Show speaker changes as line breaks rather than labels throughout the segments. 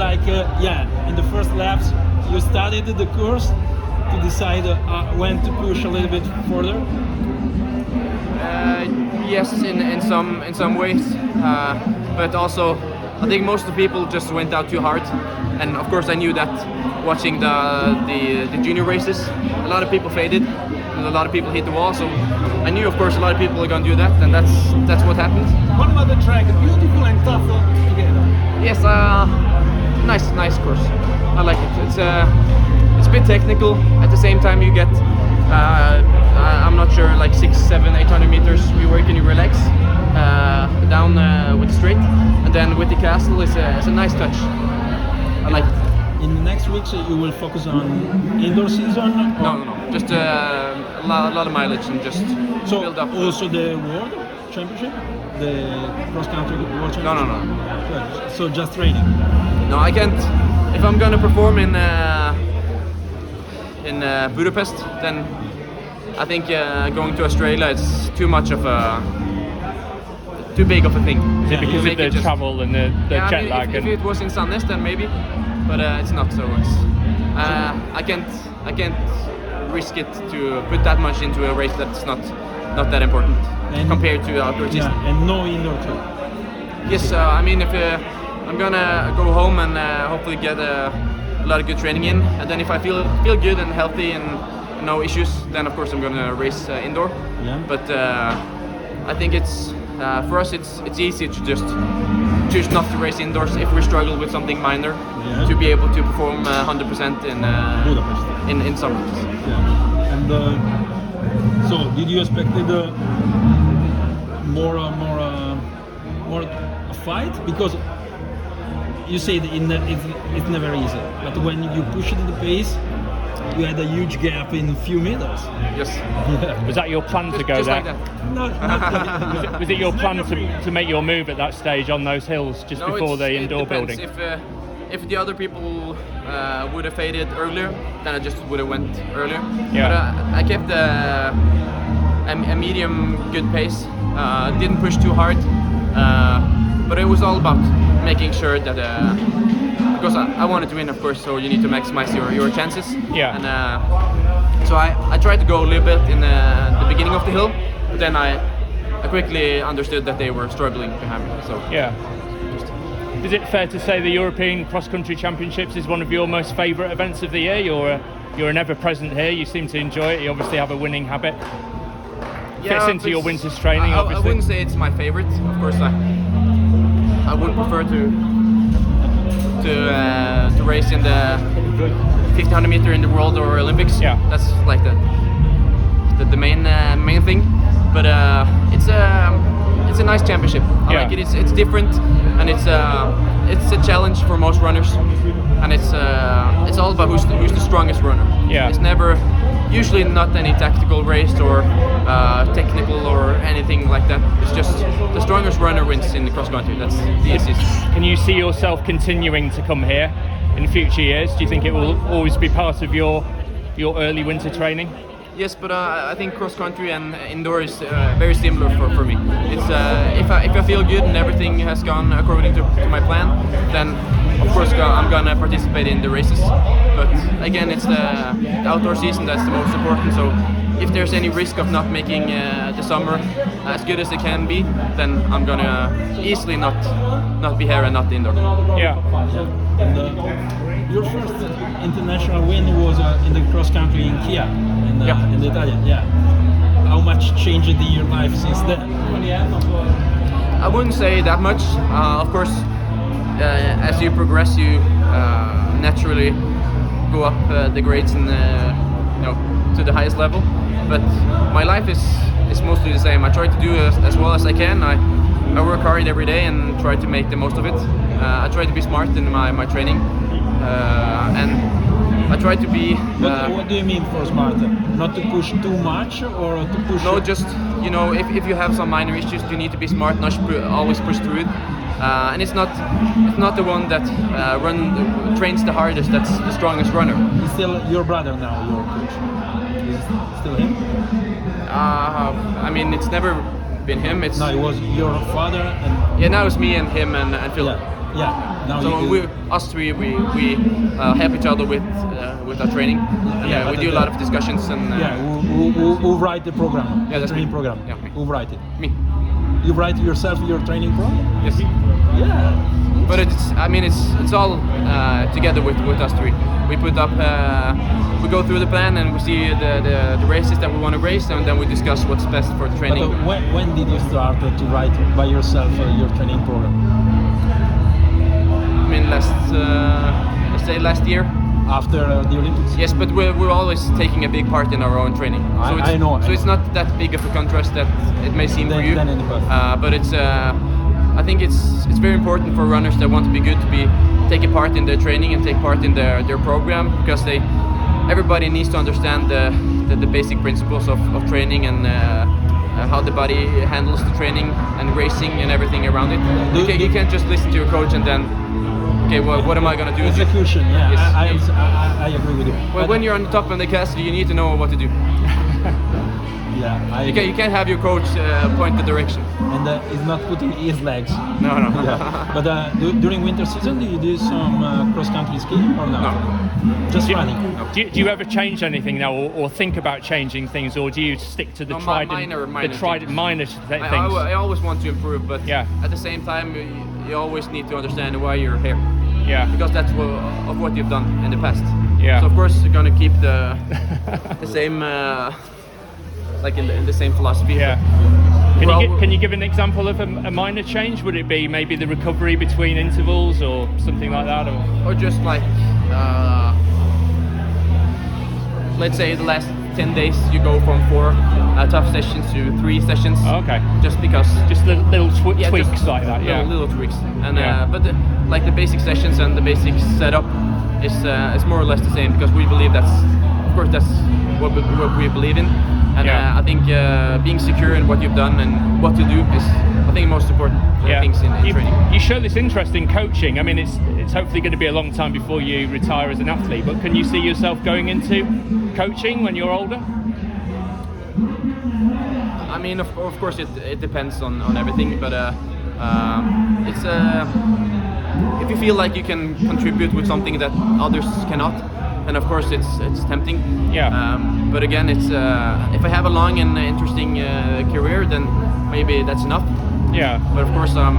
like in the first laps you studied the course to decide when to push a little bit further?
Yes, in some ways, but also I think most of the people just went out too hard, and of course I knew that watching the junior races, a lot of people faded, and a lot of people hit the wall. So I knew, of course, a lot of people are going to do that, and that's what happened.
What about the track? Beautiful and tough together.
Yes, nice course. I like it. It's a bit technical. At the same time, you get I'm not sure, like 600, 700, 800 meters. You work and you relax down with the straight, and then with the castle it's a nice touch. I like it.
In the next weeks, you will focus on indoor season?
No. Just a lot of mileage and just build up.
Also the World Championship? The cross-country World Championship?
No.
So just training?
No, I can't. If I'm gonna perform in Budapest, then I think going to Australia is too much of too big of a thing.
Is it because of the travel and the jet lag?
If it was in Sandnes, then maybe, but it's not. So it's I can't risk it to put that much into a race that's not that important compared to outdoor season.
Yeah, and no indoor too.
Yes, I mean if I'm gonna go home and hopefully get a lot of good training in, and then if I feel good and healthy and no issues, then of course I'm gonna race indoor.
Yeah.
But I think it's for us it's easy to just choose not to race indoors if we struggle with something minor, to be able to perform 100% in
Budapest.
in summer.
Yeah. And so did you expect more a fight? Because you said it's never easy, but when you push it the pace, you had a huge gap in a few meters.
Yes.
Yeah.
Was that your plan to go
just
there?
like that.
Not
Was it your plan to make your move at that stage on those hills just before the indoor
it depends.
building?
If the other people would have faded earlier, then I just would have went earlier.
Yeah.
But I kept a medium good pace. Didn't push too hard. But it was all about making sure that because I wanted to win, of course. So you need to maximize your chances.
Yeah.
And so I tried to go a little bit in the beginning of the hill, but then I quickly understood that they were struggling behind me. So
Yeah. Is it fair to say the European Cross Country Championships is one of your most favourite events of the year? You're an ever-present here. You seem to enjoy it. You obviously have a winning habit. Fits into your winter's training,
I
obviously.
wouldn't say it's my favorite. Of course, I would prefer to race in the 1500 meter in the World or Olympics.
Yeah.
That's like the main thing. But it's a nice championship. I like it. It's different, and it's a challenge for most runners, and it's all about who's the strongest runner.
Yeah.
It's never usually not any tactical race or technical or anything like that. It's just the strongest runner wins in the cross country. That's the easiest.
Can you see yourself continuing to come here in future years? Do you think it will always be part of your early winter training?
Yes, but I think cross country and indoor is very similar for me. It's if I feel good and everything has gone according to my plan, then of course I'm gonna participate in the races. But again, it's the outdoor season that's the most important. So if there's any risk of not making the summer as good as it can be, then I'm gonna easily not be here and not indoor.
Yeah.
And your first international win was in the cross country in Kia, in the Italian. Yeah. How much changed in your life since then?
I wouldn't say that much. Of course, as you progress, you naturally go up the grades and to the highest level. But my life is mostly the same. I try to do as well as I can. I work hard every day and try to make the most of it. I try to be smart in my training, and I try to be.
What do you mean for smart? Not to push too much, or to push?
No, just if you have some minor issues, you need to be smart, not always push through it. And it's not the one that trains the hardest that's the strongest runner.
He's still your brother now, your coach. Is it still him?
I mean, it's never been him.
No, it was your father and.
Yeah, now it's me and him and Philip.
Yeah. Yeah. Now
So
you
us three, we help each other with our training, and
Yeah,
we
but
do a lot of discussions and
yeah, who write the program?
Yeah, that's
training
me.
program.
Yeah, me.
Who write it?
me.
You write yourself your training program?
Yes.
Yeah.
But it's all together with us three. We put up, we go through the plan and we see the races that we want to race, and then we discuss what's best for
But
training.
when did you start to write by yourself your training program?
I mean, let's say last year.
After the Olympics?
Yes, but we're always taking a big part in our own training. So
I know.
So it's not that big of a contrast that it may seem for you.
Then in the past.
But it's I think it's very important for runners that want to be good to take a part in their training and take part in their program, because everybody needs to understand the basic principles of training and how the body handles the training and racing and everything around it. You can't just listen to your coach and then, okay, well, what am I gonna do?
Execution, yeah.
Yes.
I agree with you.
Well, when you're on the top of the castle, you need to know what to do.
Yeah,
You can't have your coach point the direction.
And he's not putting his legs.
No.
Yeah. But during winter season, do you do some cross-country skiing or not?
No.
Just running.
Do you ever change anything now, or think about changing things, or do you stick to the
No,
tried
minor
minor things?
I always want to improve, but
Yeah.
at the same time, you always need to understand why you're here.
Yeah.
Because that's of what you've done in the past.
Yeah.
So of course you're gonna keep the same, like in the same philosophy.
Yeah.
Well,
Can you give an example of a minor change? Would it be maybe the recovery between intervals or something like that?
Or just like, let's say the last 10 days you go from 4 tough sessions to 3 sessions.
Oh, okay.
Just because.
Just little
Yeah,
tweaks
just
like that. Yeah.
Little tweaks. And
Yeah.
but like the basic sessions and the basic setup is more or less the same, because we believe of course that's what we believe in. And
Yeah.
I think being secure in what you've done and what to do is, I think, most important things in training.
You show this interest in coaching. I mean, it's hopefully going to be a long time before you retire as an athlete, but can you see yourself going into coaching when you're older?
I mean, of course, it depends on everything, but it's if you feel like you can contribute with something that others cannot, and of course it's tempting.
Yeah.
But again, it's if I have a long and interesting career, then maybe that's enough.
Yeah.
But of course, I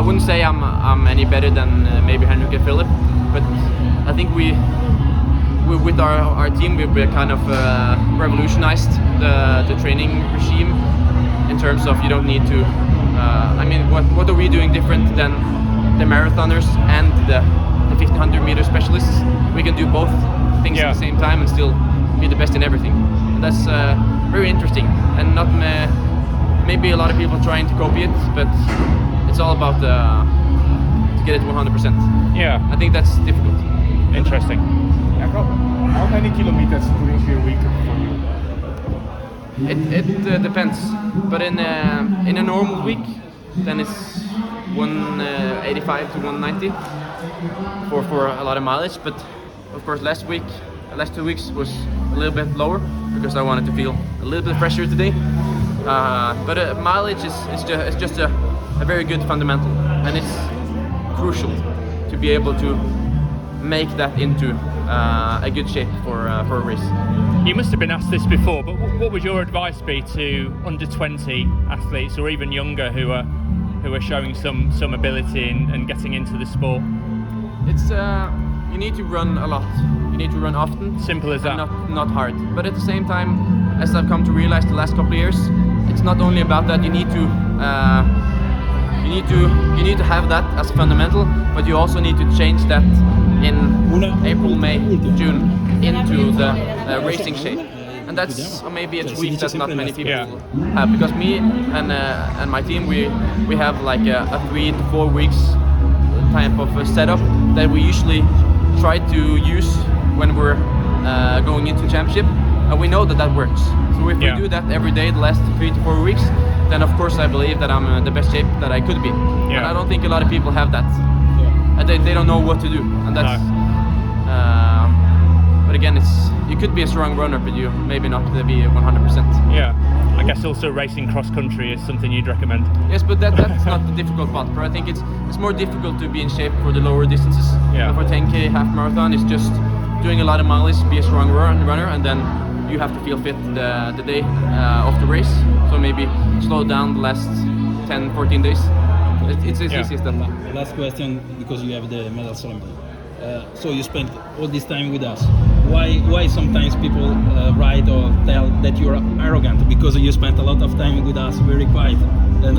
wouldn't say I'm any better than maybe Henrik and Philip, but I think we with our team we've kind of revolutionized the training regime in terms of you don't need to. I mean, what are we doing different than the marathoners and the 1500 meter specialists? We can do both things at the same time and still be the best in everything. And that's very interesting, and not maybe a lot of people trying to copy it, but it's all about to get it 100%.
Yeah.
I think that's difficult.
Interesting.
Jakob, how many kilometers during the week for you?
It depends, but in a normal week, then it's 185 to 190 for a lot of mileage. But of course, last 2 weeks was a little bit lower because I wanted to feel a little bit fresher today. But mileage is just a very good fundamental, and it's crucial to be able to make that into a good shape for a race.
You must have been asked this before, but what would your advice be to under 20 athletes or even younger who are showing some ability and getting into the sport?
It's you need to run a lot. You need to run often.
Simple as that.
Not hard. But at the same time, as I've come to realize the last couple of years, it's not only about that. You need to have that as fundamental, but you also need to change that in April, May, June into the racing shape. And that's maybe a tweak that not many people have, because me and my team we have like a 3 to 4 weeks type of a setup that we usually try to use when we're going into championship, and we know that works. So if we do that every day the last 3 to 4 weeks, then of course I believe that I'm in the best shape that I could be. And I don't think a lot of people have that, and they don't know what to do, and that's. But again, you could be a strong runner, but you maybe not be 100%.
Yeah. I guess also racing cross country is something you'd recommend.
Yes, but that's not the difficult part. But I think it's more difficult to be in shape for the lower distances.
Yeah.
But for 10k half marathon, it's just doing a lot of mileage, be a strong runner, and then you have to feel fit the day of the race. So maybe slow down the last 10, 14 days. It's as easy as that.
Last question, because you have the medal ceremony. So you spent all this time with us. Why sometimes people write or tell that you're arrogant? Because you spent a lot of time with us, very quiet. And,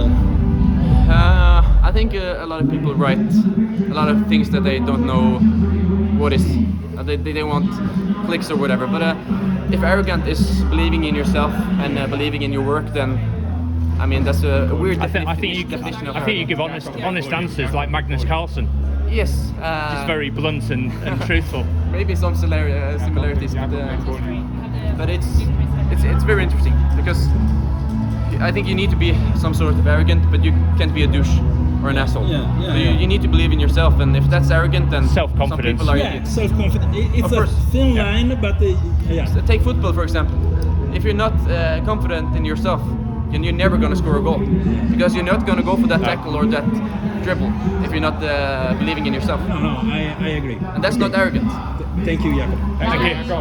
I think a lot of people write a lot of things that they don't know what is. They want clicks or whatever. But if arrogant is believing in yourself and believing in your work, then I mean that's a weird definition of
I think
arrogance.
you give honest answers like Magnus Carlsen.
Yes.
Just very blunt and truthful.
Maybe some similarities, but it's very interesting because I think you need to be some sort of arrogant, but you can't be a douche or an asshole. So you need to believe in yourself, and if that's arrogant, then
self-confidence.
Some people are idiots.
Self-confidence. It's a thin line, but
So take football for example. If you're not confident in yourself, then you're never going to score a goal because you're not going to go for that tackle or that dribble if you're not believing in yourself.
No, I agree.
And that's not arrogant.
Thank you, Jakob.
Thank you.